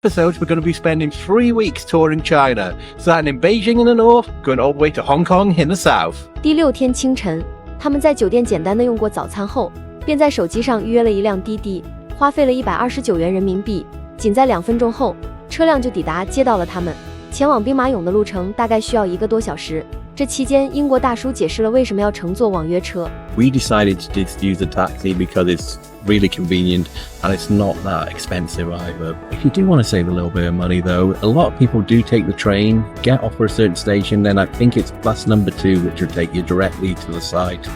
episodes, we're going to be spending 3 weeks touring China, starting in Beijing in the north, going all the way to Hong Kong in the south. 第6天清晨，他们在酒店简单的用过早餐后，便在手机上预约了一辆滴滴，花费了129元人民币。仅在2分钟后，车辆就抵达，接到了他们。前往兵马俑的路程大概需要1个多小时。这期间，英国大叔解释了为什么要乘坐网约车。We decided to just use a taxi because it's really convenient and it's not that expensive either. If you do want to save a little bit of money though, a lot of people do take the train, get off for a certain station, then I think it's bus number 2 which will take you directly to the site.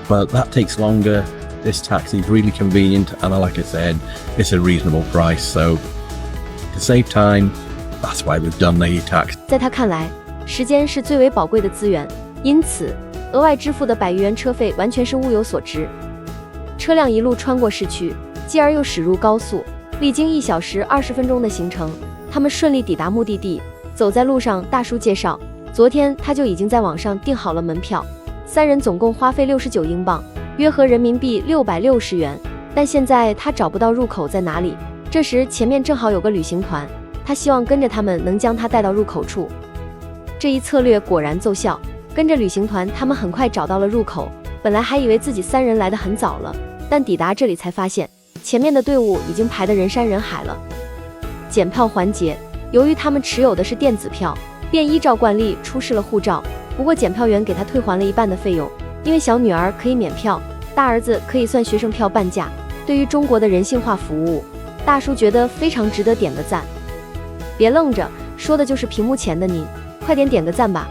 But that takes longer. This taxi is really convenient and like I said, it's a reasonable price. So to save time, that's why we've done the taxi. 在他看来，时间是最为宝贵的资源，因此额外支付的100余元车费完全是物有所值。车辆一路穿过市区，继而又驶入高速，历经1小时20分钟的行程，他们顺利抵达目的地。走在路上，大叔介绍，昨天他就已经在网上订好了门票，3人总共花费69英镑，约合人民币660元。但现在他找不到入口在哪里。这时前面正好有个旅行团，他希望跟着他们能将他带到入口处。这一策略果然奏效，跟着旅行团，他们很快找到了入口。本来还以为自己3人来得很早了，但抵达这里才发现，前面的队伍已经排得人山人海了。检票环节，由于他们持有的是电子票，便依照惯例出示了护照。不过检票员给他退还了1半的费用，因为小女儿可以免票，大儿子可以算学生票半价。对于中国的人性化服务，大叔觉得非常值得点个赞。别愣着，说的就是屏幕前的您，快点点个赞吧。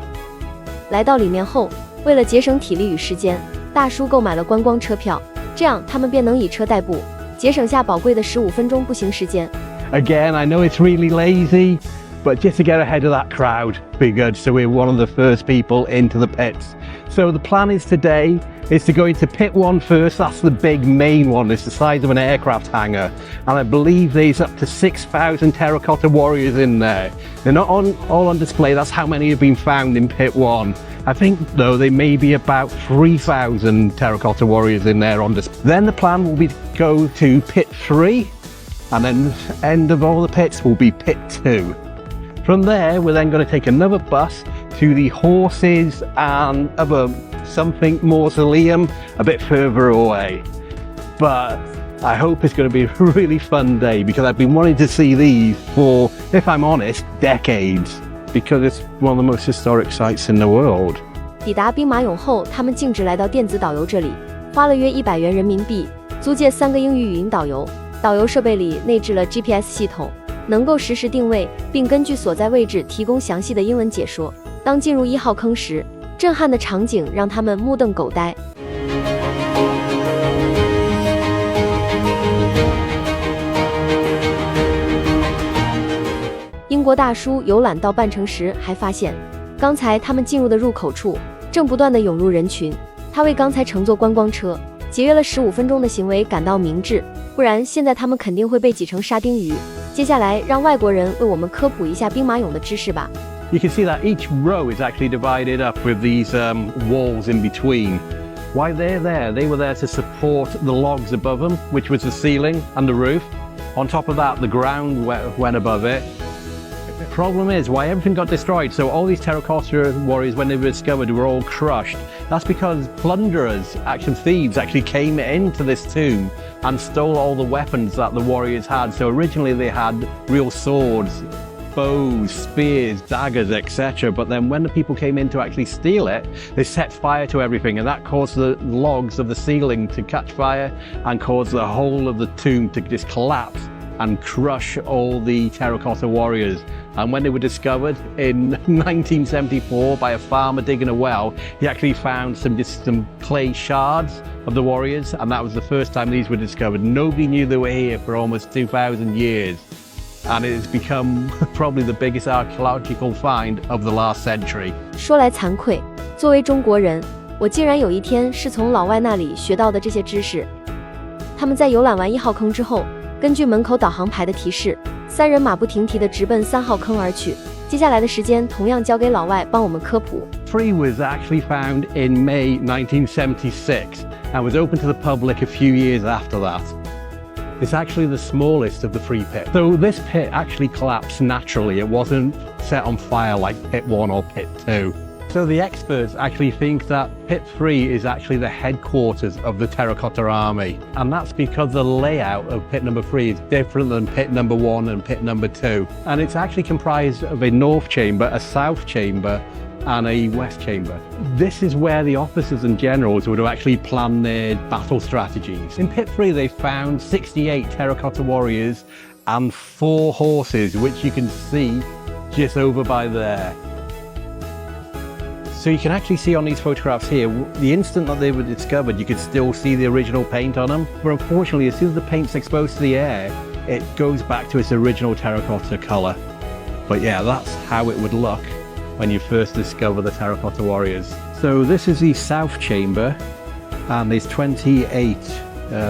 来到里面后，为了节省体力与时间，大叔购买了观光车票，这样他们便能以车代步，节省下宝贵的15分钟步行时间。Again, I know it's really lazy, but just to get ahead of that crowd, be good. So we're one of the first people into the pits. So the plan is today is to go into pit 1 first. That's the big main one. It's the size of an aircraft hangar. And I believe there's up to 6,000 terracotta warriors in there. They're not all on display. That's how many have been found in pit 1. I think, though, there may be about 3,000 terracotta warriors in there on display. Then the plan will be to go to pit 3. And then the end of all the pits will be pit 2. From there, we're then going to take another bus to the horses and other something mausoleum a bit further away. But I hope it's going to be a really fun day because I've been wanting to see these for, if I'm honest, decades, because it's one of the most historic sites in the world. 抵达兵马俑后，他们径直来到电子导游这里，花了约100元人民币，租借3个英语语音导游。导游设备里内置了 GPS 系统，能够实时定位，并根据所在位置提供详细的英文解说。当进入1号坑时，震撼的场景让他们目瞪口呆。英国大叔游览到半程时，还发现刚才他们进入的入口处正不断地涌入人群。他为刚才乘坐观光车节约了15分钟的行为感到明智，不然现在他们肯定会被挤成沙丁鱼。接下来让外国人为我们科普一下兵马俑的知识吧。You can see that each row is actually divided up with these walls in between. Why they're there? They were there to support the logs above them, which was the ceiling and the roof. On top of that, the ground went above it. The problem is why everything got destroyed. So all these terracotta warriors, when they were discovered, were all crushed. That's because plunderers, thieves, actually came into this tomb and stole all the weapons that the warriors had. So originally they had real swords, bows, spears, daggers, etc. But then when the people came in to actually steal it, they set fire to everything, and that caused the logs of the ceiling to catch fire and caused the whole of the tomb to just collapse and crush all the terracotta warriors. And when they were discovered in 1974 by a farmer digging a well, he actually found some clay shards of the warriors, and that was the first time these were discovered. Nobody knew they were here for almost 2,000 years. And it has become probably the biggest archaeological find of the last century. 说来惭愧，作为中国人，我竟然有一天是从老外那里学到的这些知识。他们在游览完1号坑之后，根据门口导航牌的提示，3人马不停蹄地直奔3号坑而去。接下来的时间同样交给老外帮我们科普。Free was actually found in May 1976 and was open to the public a few years after that. It's actually the smallest of the 3 pits. So this pit actually collapsed naturally. It wasn't set on fire like pit 1 or pit 2. So the experts actually think that pit 3 is actually the headquarters of the terracotta army. And that's because the layout of pit number 3 is different than pit number 1 and pit number 2. And it's actually comprised of a north chamber, a south chamber, and a west chamber. This is where the officers and generals would have actually planned their battle strategies. In pit 3 they found 68 terracotta warriors and 4 horses, which you can see just over by there. So you can actually see on these photographs here, the instant that they were discovered, you could still see the original paint on them. But unfortunately, as soon as the paint's exposed to the air, it goes back to its original terracotta color. But yeah, that's how it would look when you first discover the terracotta warriors. So this is the south chamber, and there's 28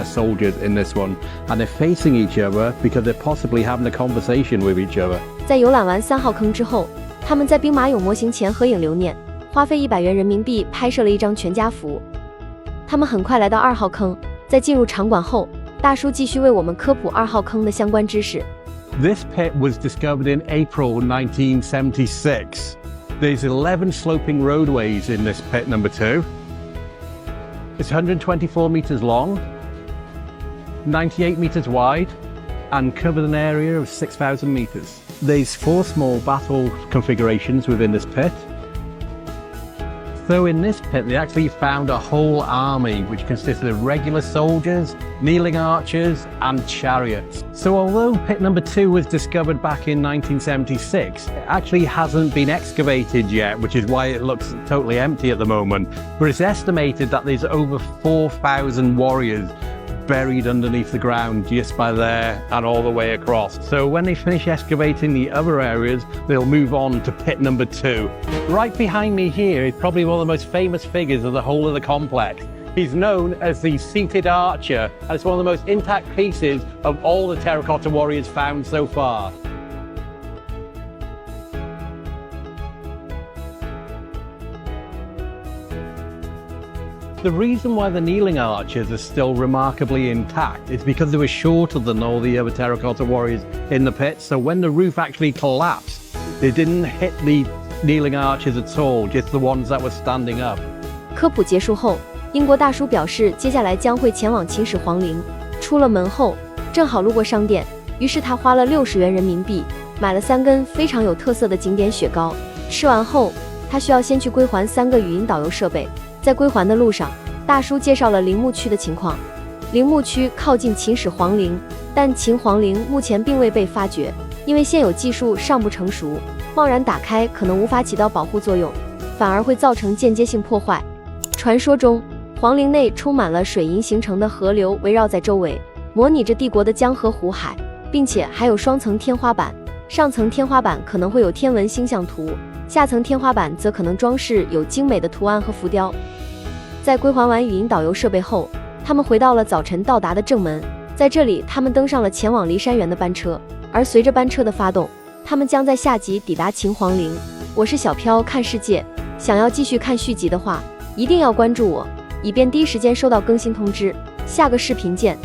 soldiers in this one, and they're facing each other because they're possibly having a conversation with each other. 在游览完3号坑之后，他们在兵马俑模型前合影留念。花费100元人民币拍摄了一张全家福。他们很快来到2号坑，在进入场馆后，大叔继续为我们科普2号坑的相关知识。This pit was discovered in April 1976. There's 11 sloping roadways in this pit number 2. It's 124 meters long, 98 meters wide, and covered an area of 6,000 meters. There's 4 small battle configurations within this pit. So in this pit, they actually found a whole army which consisted of regular soldiers, kneeling archers, and chariots. So although pit number 2 was discovered back in 1976, it actually hasn't been excavated yet, which is why it looks totally empty at the moment. But it's estimated that there's over 4,000 warriors buried underneath the ground just by there and all the way across. So when they finish excavating the other areas, they'll move on to pit number 2. Right behind me here is probably one of the most famous figures of the whole of the complex. He's known as the seated archer, and it's one of the most intact pieces of all the terracotta warriors found so far. The reason why the kneeling archers are still remarkably intact is because they were shorter than all the other terracotta warriors in the pit, so when the roof actually collapsed, they didn't hit the kneeling archers at all, just the ones that were standing up. 科普结束后，英国大叔表示接下来将会前往秦始皇陵。出了门后，正好路过商店，于是他花了60元人民币买了3根非常有特色的经典雪糕。吃完后，他需要先去归还3个语音导游设备。在归还的路上，大叔介绍了陵墓区的情况。陵墓区靠近秦始皇陵，但秦皇陵目前并未被发掘，因为现有技术尚不成熟，贸然打开可能无法起到保护作用，反而会造成间接性破坏。传说中，皇陵内充满了水银形成的河流围绕在周围，模拟着帝国的江河湖海，并且还有双层天花板，上层天花板可能会有天文星象图，下层天花板则可能装饰有精美的图案和浮雕。在归还完语音导游设备后，他们回到了早晨到达的正门，在这里他们登上了前往骊山园的班车，而随着班车的发动，他们将在下集抵达秦皇陵。我是小飘看世界，想要继续看续集的话，一定要关注我，以便第一时间收到更新通知。下个视频见。